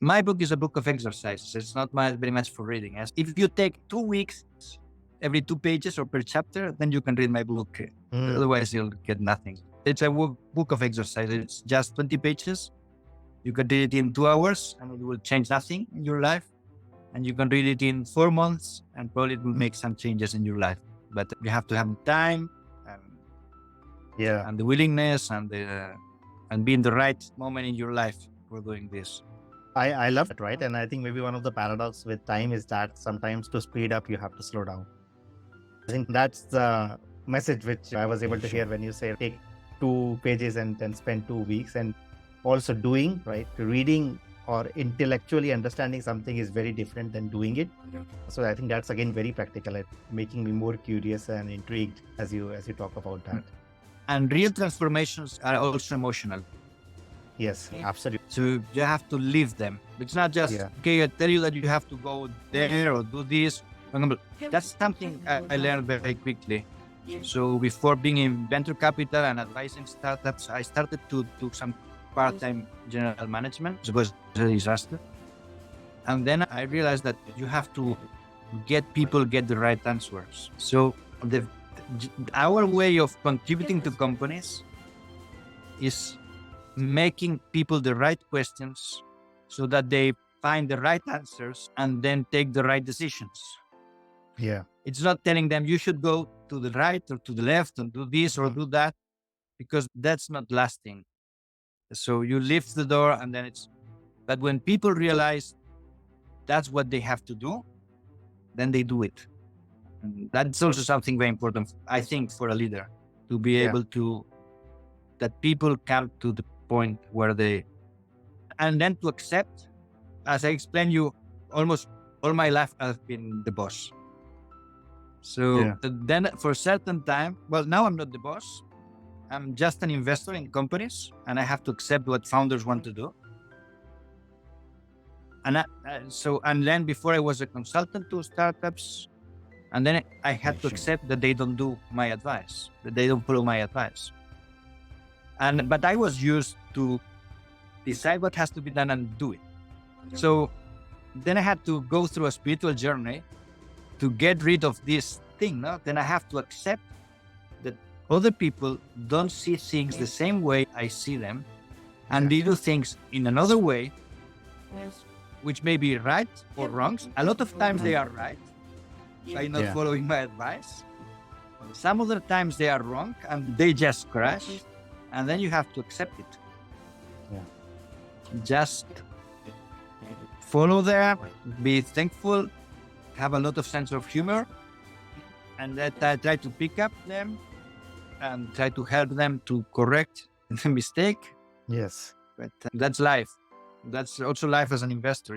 My book is a book of exercises. It's not very much for reading. If you take 2 weeks, every 2 pages or per chapter, then you can read my book. Otherwise, you'll get nothing. It's a book of exercises. It's just 20 pages. You can read it in 2 hours and it will change nothing in your life. And you can read it in 4 months and probably it will make some changes in your life. But you have to have time and the willingness and be in the right moment in your life for doing this. I love it, right? And I think maybe one of the paradox with time is that sometimes to speed up, you have to slow down. I think that's the message which I was able to hear when you say take 2 pages and then spend 2 weeks. And also doing, right? Reading or intellectually understanding something is very different than doing it. So I think that's again very practical at making me more curious and intrigued as you talk about that. And real transformations are also emotional. Yes, absolutely. So you have to live them. It's not just, okay, I tell you that you have to go there or do this. For example, that's something I learned very quickly. So before being in venture capital and advising startups, I started to do some part-time general management. It was a disaster. And then I realized that you have to get the right answers. So our way of contributing to companies is making people the right questions so that they find the right answers and then take the right decisions. Yeah. It's not telling them you should go to the right or to the left and do this or do that, because that's not lasting. So you lift the door and then but when people realize that's what they have to do, then they do it. And that's also something very important, I think, for a leader, to be able to, that people come to the point where and then to accept, as I explained you, almost all my life I've been the boss. So then for a certain time, well, now I'm not the boss. I'm just an investor in companies and I have to accept what founders want to do. And and then before I was a consultant to startups, and then I had to accept that they don't do my advice, that they don't follow my advice. But I was used to decide what has to be done and do it. So then I had to go through a spiritual journey to get rid of this thing. No? Then I have to accept that other people don't see things the same way I see them, and they do things in another way, which may be right or wrong. A lot of times they are right by not following my advice. Some other times they are wrong and they just crash. And then you have to accept it. Just follow them, be thankful, have a lot of sense of humor, and try to pick up them and try to help them to correct the mistake. Yes. But that's life. That's also life as an investor.